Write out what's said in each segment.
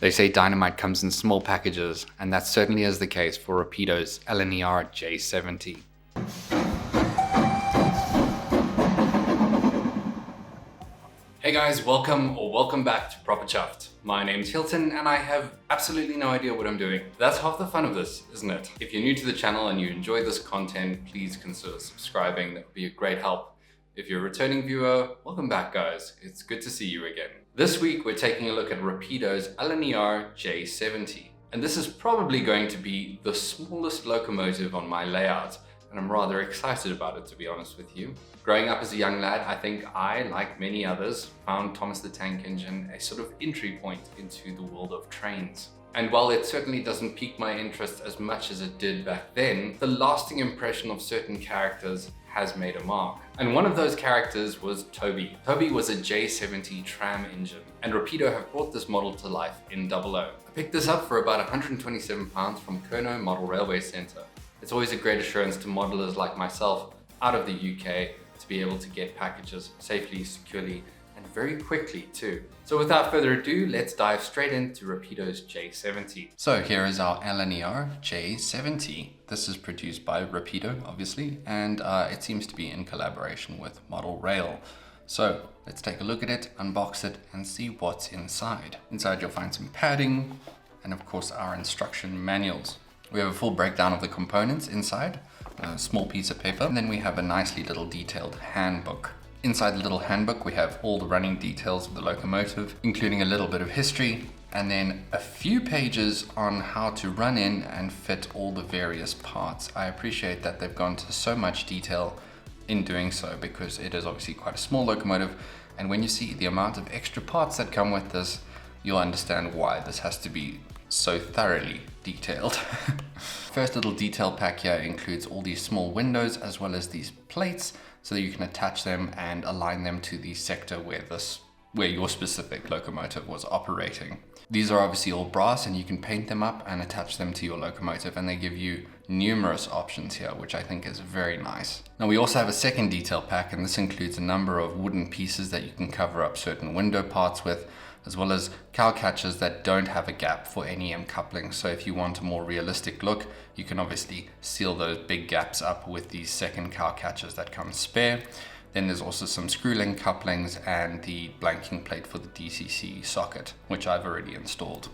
They say dynamite comes in small packages, and that certainly is the case for Rapido's LNER J70. Hey guys, welcome back to Proper Chuffed. My name's Hilton and I have absolutely no idea what I'm doing. That's half the fun of this, isn't it? If you're new to the channel and you enjoy this content, please consider subscribing. That would be a great help. If you're a returning viewer, welcome back guys. It's good to see you again. This week we're taking a look at Rapido's LNER J70. And this is probably going to be the smallest locomotive on my layout. And I'm rather excited about it, to be honest with you. Growing up as a young lad, I think I, like many others, found Thomas the Tank Engine a sort of entry point into the world of trains. And while it certainly doesn't pique my interest as much as it did back then, the lasting impression of certain characters has made a mark. And one of those characters was Toby. Toby was a J70 Tram engine, and Rapido have brought this model to life in 00. I picked this up for about £127 from Kurno Model Railway Centre. It's always a great assurance to modelers like myself out of the UK to be able to get packages safely, securely, and very quickly too. So without further ado, let's dive straight into Rapido's J70. So here is our LNER J70. This is produced by Rapido, obviously, and it seems to be in collaboration with Model Rail. So let's take a look at it, unbox it, and see what's inside. Inside you'll find some padding, and of course our instruction manuals. We have a full breakdown of the components inside, a small piece of paper, and then we have a nicely little detailed handbook. Inside the little handbook we have all the running details of the locomotive, including a little bit of history, and then a few pages on how to run in and fit all the various parts. I appreciate that they've gone to so much detail in doing so, because it is obviously quite a small locomotive, and when you see the amount of extra parts that come with this, you'll understand why this has to be so thoroughly detailed. First little detail pack here includes all these small windows as well as these plates so that you can attach them and align them to the sector where your specific locomotive was operating. These are obviously all brass and you can paint them up and attach them to your locomotive, and they give you numerous options here, which I think is very nice. Now we also have a second detail pack, and this includes a number of wooden pieces that you can cover up certain window parts with, as well as cow catchers that don't have a gap for NEM coupling. So if you want a more realistic look, you can obviously seal those big gaps up with these second cow catchers that come spare. Then there's also some screw link couplings and the blanking plate for the DCC socket, which I've already installed.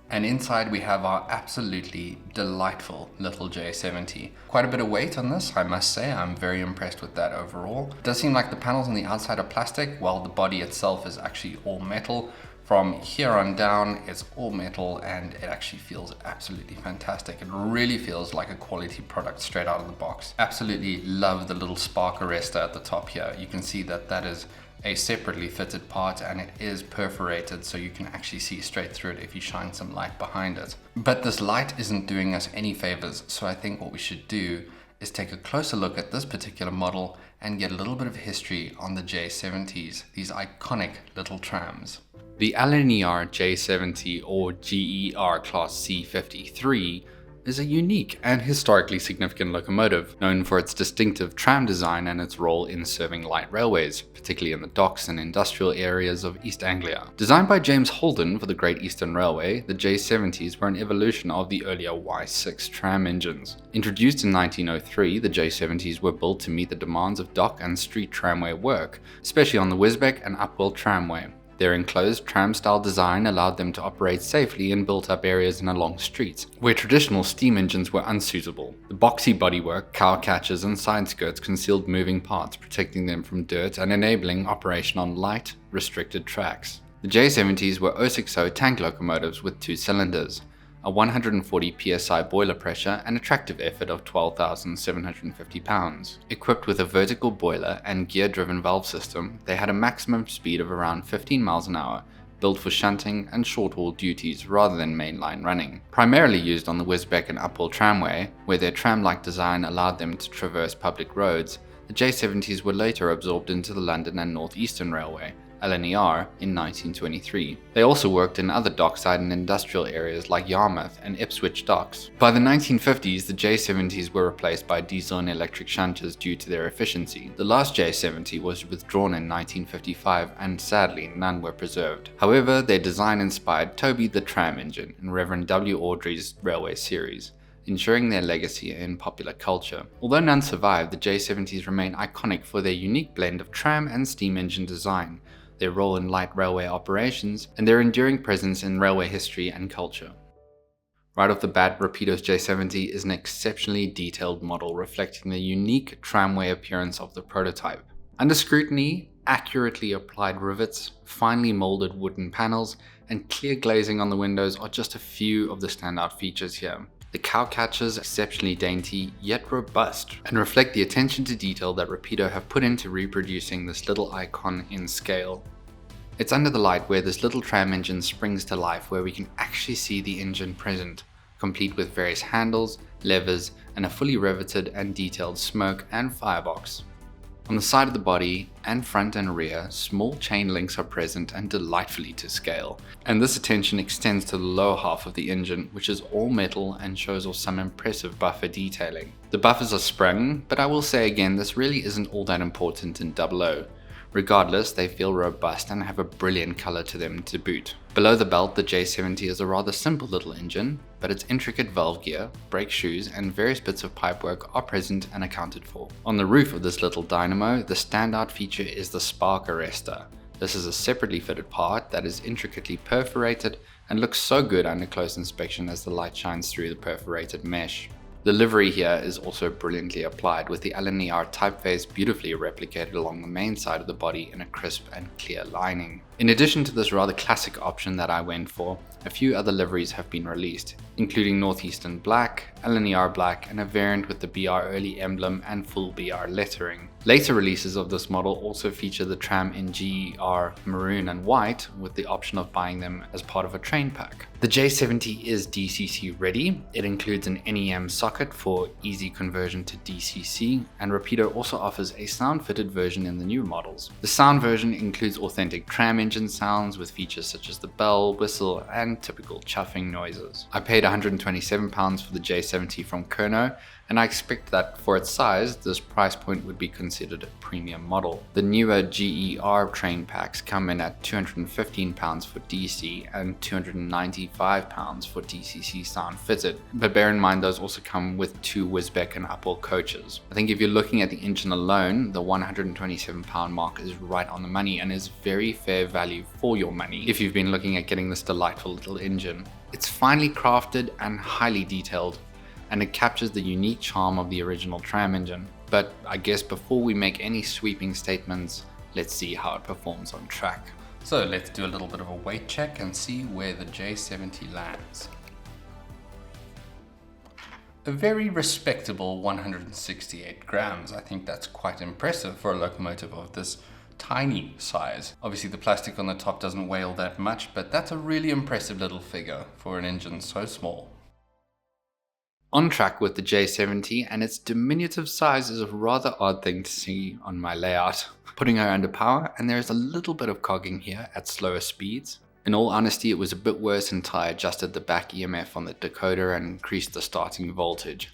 And inside we have our absolutely delightful little J70. Quite a bit of weight on this, I must say. I'm very impressed with that overall. It does seem like the panels on the outside are plastic, while the body itself is actually all metal. From here on down, it's all metal, and it actually feels absolutely fantastic. It really feels like a quality product straight out of the box. Absolutely love the little spark arrestor at the top here. You can see that that is a separately fitted part, and it is perforated, so you can actually see straight through it if you shine some light behind it. But this light isn't doing us any favors, so I think what we should do is take a closer look at this particular model and get a little bit of history on the J70s, these iconic little trams. The LNER J70, or GER Class C53, is a unique and historically significant locomotive, known for its distinctive tram design and its role in serving light railways, particularly in the docks and industrial areas of East Anglia. Designed by James Holden for the Great Eastern Railway, the J70s were an evolution of the earlier Y6 tram engines. Introduced in 1903, the J70s were built to meet the demands of dock and street tramway work, especially on the Wisbech and Upwell Tramway. Their enclosed tram-style design allowed them to operate safely in built-up areas and along streets, where traditional steam engines were unsuitable. The boxy bodywork, cow catchers, and side skirts concealed moving parts, protecting them from dirt and enabling operation on light, restricted tracks. The J70s were 060 tank locomotives with 2 cylinders, a 140 psi boiler pressure, and a tractive effort of 12,750 pounds. Equipped with a vertical boiler and gear-driven valve system, they had a maximum speed of around 15 miles an hour, built for shunting and short-haul duties rather than mainline running. Primarily used on the Wisbech and Upwell Tramway, where their tram-like design allowed them to traverse public roads, the J70s were later absorbed into the London and North Eastern Railway, LNER, in 1923. They also worked in other dockside and industrial areas like Yarmouth and Ipswich docks. By the 1950s, the J70s were replaced by diesel and electric shunters due to their efficiency. The last J70 was withdrawn in 1955, and sadly none were preserved. However, their design inspired Toby the Tram engine in Reverend W. Awdry's railway series, ensuring their legacy in popular culture. Although none survived, the J70s remain iconic for their unique blend of tram and steam engine design, their role in light railway operations, and their enduring presence in railway history and culture. Right off the bat, Rapido's J70 is an exceptionally detailed model reflecting the unique tramway appearance of the prototype. Under scrutiny, accurately applied rivets, finely molded wooden panels, and clear glazing on the windows are just a few of the standout features here. The cow catchers are exceptionally dainty, yet robust, and reflect the attention to detail that Rapido have put into reproducing this little icon in scale. It's under the light where this little tram engine springs to life, where we can actually see the engine present, complete with various handles, levers, and a fully riveted and detailed smoke and firebox. On the side of the body, and front and rear, small chain links are present and delightfully to scale, and this attention extends to the lower half of the engine, which is all metal and shows off some impressive buffer detailing. The buffers are sprung, but I will say again, this really isn't all that important in 00. Regardless, they feel robust and have a brilliant color to them to boot. Below the belt, the J70 is a rather simple little engine, but its intricate valve gear, brake shoes, and various bits of pipework are present and accounted for. On the roof of this little dynamo, the standout feature is the spark arrestor. This is a separately fitted part that is intricately perforated and looks so good under close inspection as the light shines through the perforated mesh. The livery here is also brilliantly applied, with the LNER typeface beautifully replicated along the main side of the body in a crisp and clear lining. In addition to this rather classic option that I went for, a few other liveries have been released, including Northeastern Black, LNER Black, and a variant with the BR Early emblem and full BR lettering. Later releases of this model also feature the tram in GER Maroon and White, with the option of buying them as part of a train pack. The J70 is DCC ready. It includes an NEM socket for easy conversion to DCC, and Rapido also offers a sound-fitted version in the new models. The sound version includes authentic tram engine sounds with features such as the bell, whistle, and typical chuffing noises. I paid £127 for the J70 from Kerno, and I expect that for its size, this price point would be considered a premium model. The newer GER train packs come in at £215 for DC and £295 for DCC sound fitted, but bear in mind those also come with 2 Wisbech and Upwell coaches. I think if you're looking at the engine alone, the £127 mark is right on the money and is very fair value for your money if you've been looking at getting this delightful little engine. It's finely crafted and highly detailed, and it captures the unique charm of the original tram engine. But I guess before we make any sweeping statements, let's see how it performs on track. So let's do a little bit of a weight check and see where the J70 lands. A very respectable 168 grams. I think that's quite impressive for a locomotive of this tiny size. Obviously the plastic on the top doesn't weigh all that much, but that's a really impressive little figure for an engine so small. On track with the J70, and its diminutive size is a rather odd thing to see on my layout, putting her under power, and there is a little bit of cogging here at slower speeds. In all honesty, it was a bit worse until I adjusted the back EMF on the decoder and increased the starting voltage.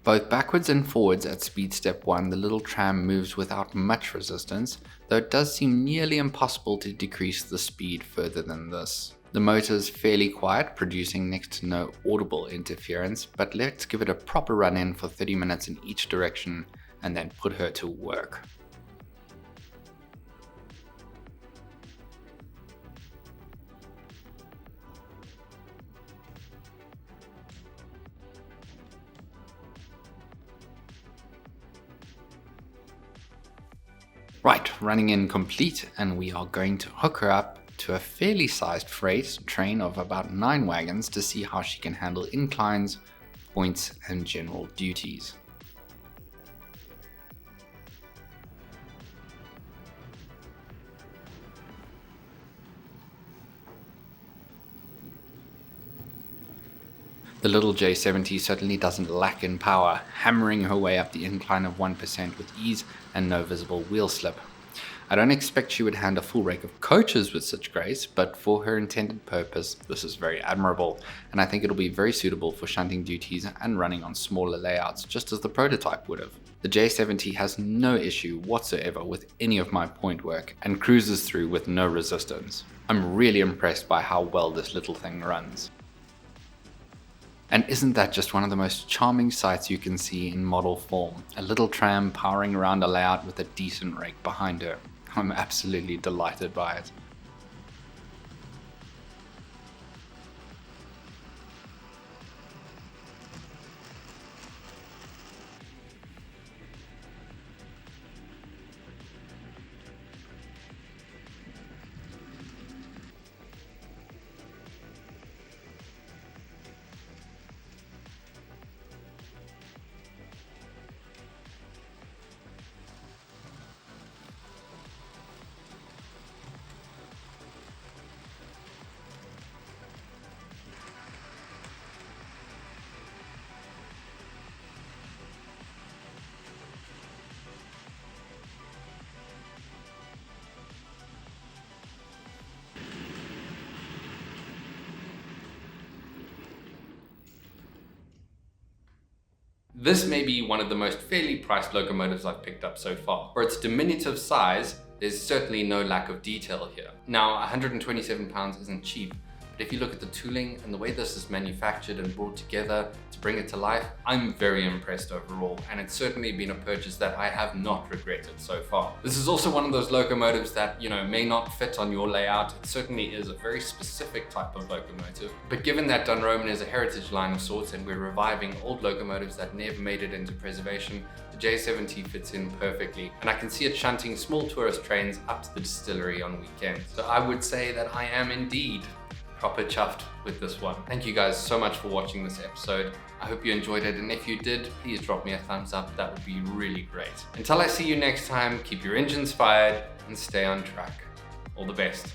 Both backwards and forwards at speed step 1, the little tram moves without much resistance, though it does seem nearly impossible to decrease the speed further than this. The motor is fairly quiet, producing next to no audible interference, but let's give it a proper run in for 30 minutes in each direction and then put her to work. Right, running in complete, and we are going to hook her up to a fairly sized freight train of about 9 wagons to see how she can handle inclines, points, and general duties. The little J70 certainly doesn't lack in power, hammering her way up the incline of 1% with ease and no visible wheel slip. I don't expect she would hand a full rake of coaches with such grace, but for her intended purpose, this is very admirable, and I think it'll be very suitable for shunting duties and running on smaller layouts, just as the prototype would have. The J70 has no issue whatsoever with any of my point work, and cruises through with no resistance. I'm really impressed by how well this little thing runs. And isn't that just one of the most charming sights you can see in model form? A little tram powering around a layout with a decent rake behind her. I'm absolutely delighted by it. This may be one of the most fairly priced locomotives I've picked up so far. For its diminutive size, there's certainly no lack of detail here. Now, £127 isn't cheap, but if you look at the tooling and the way this is manufactured and brought together to bring it to life, I'm very impressed overall, and it's certainly been a purchase that I have not regretted so far. This is also one of those locomotives that, may not fit on your layout. It certainly is a very specific type of locomotive, but given that Dunroman is a heritage line of sorts and we're reviving old locomotives that never made it into preservation, the J70 fits in perfectly, and I can see it shunting small tourist trains up to the distillery on weekends. So I would say that I am indeed proper chuffed with this one. Thank you guys so much for watching this episode. I hope you enjoyed it, and if you did, please drop me a thumbs up. That would be really great. Until I see you next time, keep your engines fired and stay on track. All the best.